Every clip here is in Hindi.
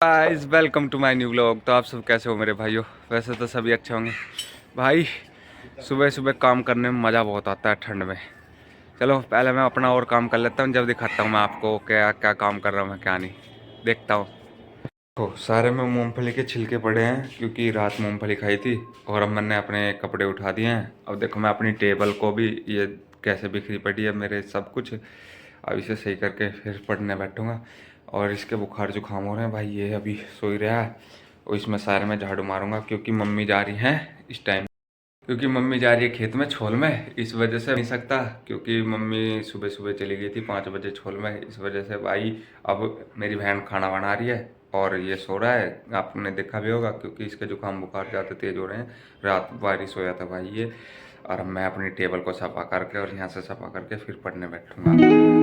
Guys welcome to my new vlog. तो आप सब कैसे हो मेरे भाइयों? वैसे तो सभी अच्छे होंगे भाई। सुबह सुबह काम करने में मज़ा बहुत आता है ठंड में। चलो पहले मैं अपना और काम कर लेता हूँ, जब दिखाता हूँ मैं आपको क्या क्या काम कर रहा हूँ मैं क्या नहीं। देखता हूँ। तो सारे में मूंगफली के छिलके पड़े हैं क्योंकि रात मूंगफली खाई थी और अब मैंने अपने कपड़े उठा दिए हैं। अब देखो मैं अपनी टेबल को भी, ये कैसे बिखरी पड़ी है मेरे सब कुछ, अब इसे सही करके फिर पढ़ने बैठूंगा। और इसके बुखार जुकाम हो रहे हैं भाई, ये अभी सो ही रहा है और इसमें सारे में झाड़ू मारूंगा क्योंकि मम्मी जा रही हैं इस टाइम, क्योंकि मम्मी जा रही है खेत में छोल में, इस वजह से नहीं सकता क्योंकि मम्मी सुबह सुबह चली गई थी 5 बजे छोल में। इस वजह से भाई अब मेरी बहन खाना बना रही है और ये सो रहा है। आपने देखा भी होगा क्योंकि इसके जुकाम बुखार ज़्यादा तेज़ हो रहे हैं। रात बारिश हो जाता भाई ये। और अब मैं अपनी टेबल को सफा करके और यहाँ से सफा करके फिर पढ़ने बैठूंगा।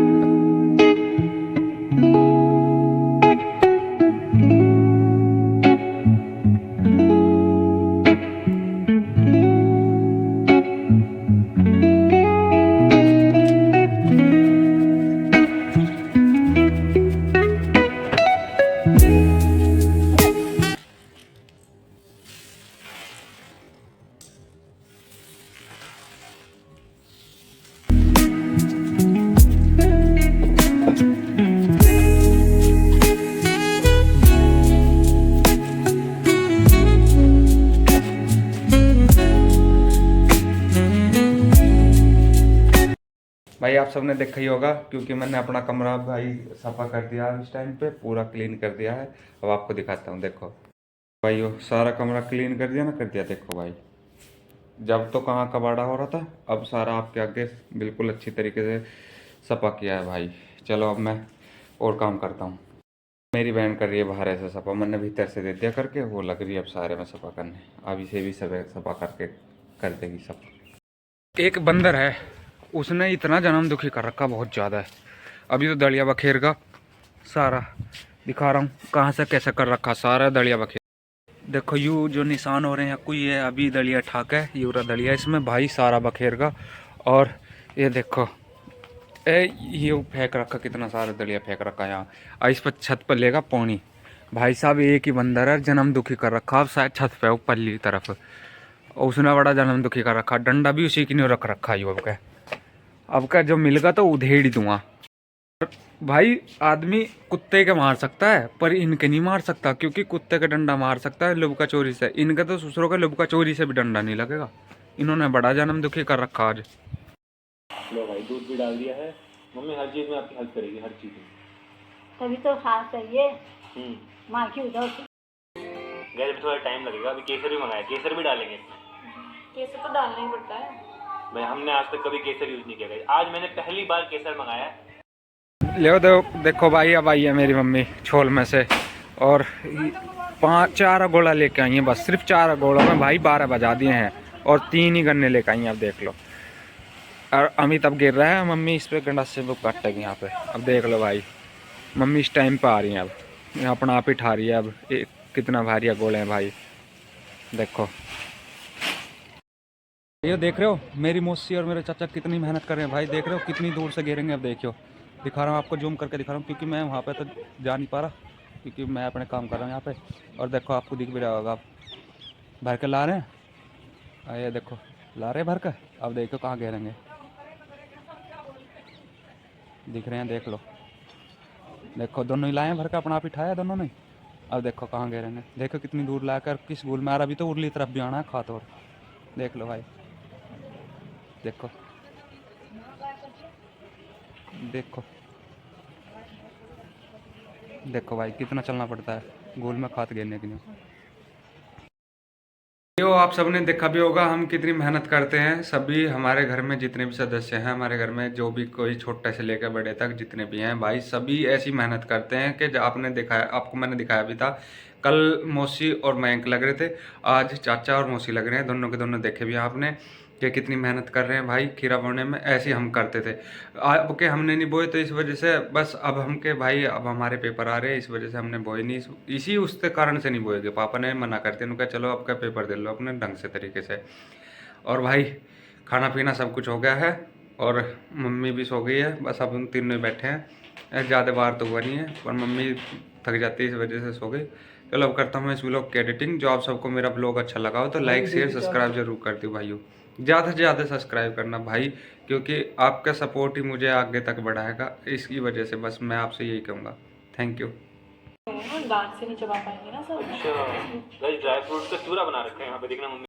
भाई आप सबने देखा ही होगा क्योंकि मैंने अपना कमरा भाई सफ़ा कर दिया है, इस टाइम पे पूरा क्लीन कर दिया है। अब आपको दिखाता हूँ, देखो भाई वो सारा कमरा क्लीन कर दिया ना, कर दिया। देखो भाई, जब तो कहाँ कबाड़ा हो रहा था, अब सारा आपके आगे बिल्कुल अच्छी तरीके से सफ़ा किया है भाई। चलो अब मैं और काम करता हूँ। मेरी बहन कर रही है बाहर ऐसे सफ़ा, मैंने भीतर से दे दिया करके, वो लग रही है अब सारे में सफ़ा करने। अब इसे भी सब सफ़ा करके कर देगी सब। एक बंदर है, उसने इतना जन्म दुखी कर रखा बहुत ज़्यादा है। अभी तो दलिया बखेर का सारा दिखा रहा हूँ कहाँ से कैसे कर रखा, सारा दलिया बखेर। देखो यू जो निशान हो रहे हैं कोई, ये अभी दलिया ठाक है, यूरा दलिया इसमें भाई सारा बखेर का। और ये देखो ये फेंक रखा, कितना सारा दलिया फेंक रखा है यहाँ। इस पर छत पर लेगा पानी। भाई साहब एक ही बंदर है, जन्म दुखी कर रखा। अब शायद छत पे ऊपर की तरफ, और उसने बड़ा जन्म दुखी कर रखा। डंडा भी उसी की नहीं रख रखा है अब का जो मिलेगा तो उधेड़ ही दूंगा। भाई आदमी कुत्ते के मार सकता है पर इनके नहीं मार सकता, क्योंकि कुत्ते का डंडा मार सकता है लुबका चोरी से, इनका तो ससुरों का लुबका चोरी से भी डंडा नहीं लगेगा। इन्होंने बड़ा जन्म दुखी कर रखा आज। लो भाई दूध भी डाल दिया है। मम्मी हर चीज़ में आपकी हेल्प करेगी, हर चीज़ में। तभी तो सास चाहिए माँ की उधर से। गैस भी थोड़ा टाइम लगेगा, अभी केसर भी मंगाया, केसर भी डालेंगे इसमें। केसर तो डालना ही पड़ता है भाई हमने आज तक कभी केसर यूज़ नहीं किया guys। आज मैंने पहली बार केसर मंगाया है। ले देखो भाई, अब आई है मेरी मम्मी छोल में से और 4 गोला लेके आई हैं, बस सिर्फ 4 गोलों में भाई 12 बजा दिए हैं और 3 ही गन्ने लेके आई हैं। अब देख लो, और अमित अब गिर रहा है, मम्मी इस पे गंडा से वो काटेगी यहाँ पे। अब देख लो भाई, मम्मी इस टाइम पे आ रही हैं, अब अपना आप ही ठा रही है। अब कितना भारी है गोले हैं भाई, देखो ये देख रहे हो मेरी मौसी और मेरे चाचा कितनी मेहनत कर रहे हैं भाई। देख रहे हो कितनी दूर से गिरेंगे। अब देखियो, दिखा रहा हूँ आपको, जूम करके दिखा रहा हूँ क्योंकि मैं वहाँ पे तो जा नहीं पा रहा क्योंकि मैं अपने काम कर रहा हूँ यहाँ पे। और देखो आपको दिख भी रहा होगा, आप भर के ला रहे हैं, ये देखो ला रहे हैं भर के। अब देखो कहाँ गिरेंगे, दिख रहे हैं, देख लो। देखो दोनों ही लाए हैं भर के, अपना आप ही ठाया दोनों ने। अब देखो कहाँ गिरेंगे, देखो कितनी दूर लाकर किस भूल में आ रहा। अभी तो उरली तरफ भी आना है खात, और देख लो भाई, देखो देखो देखो भाई कितना चलना पड़ता है गोल में खात गिरने के लिए। यो आप सबने देखा भी होगा हम कितनी मेहनत करते हैं। सभी हमारे घर में जितने भी सदस्य हैं, हमारे घर में जो भी कोई छोटे से लेकर बड़े तक जितने भी हैं भाई, सभी ऐसी मेहनत करते हैं कि आपने दिखाया, आपको मैंने दिखाया भी था। कल मौसी और मयंक लग रहे थे, आज चाचा और मौसी लग रहे हैं। दोनों के दोनों देखे भी आपने कि कितनी मेहनत कर रहे हैं भाई खीरा बोने में। ऐसे हम करते थे, अब के हमने नहीं बोए तो इस वजह से बस अब हम के भाई अब हमारे पेपर आ रहे हैं, इस वजह से हमने बोए नहीं। इसी उसके कारण से नहीं बोएगे, पापा ने मना करते, उनका चलो अब का पेपर दे लो अपने ढंग से तरीके से। और भाई खाना पीना सब कुछ हो गया है और मम्मी भी सो गई है, बस अब हम तीनों ही बैठे हैं। ज़्यादा बार तो हुआ नहीं है पर मम्मी थक जाती है, इस वजह से सो गई। चलो अब करता हूँ मैं इस ब्लॉग की एडिटिंग। जो आप सबको मेरा ब्लॉग अच्छा लगा हो तो लाइक शेयर सब्सक्राइब जरूर कर दो भाइयों, ज़्यादा से ज़्यादा सब्सक्राइब करना भाई, क्योंकि आपका सपोर्ट ही मुझे आगे तक बढ़ाएगा। इसकी वजह से बस मैं आपसे यही कहूँगा, थैंक यू। दांत से नहीं चबा पाएंगे ना सब। अच्छा गाइस, ड्राई फ्रूट का चूरा बना रखे हैं यहाँ पे, देखना मम्मी।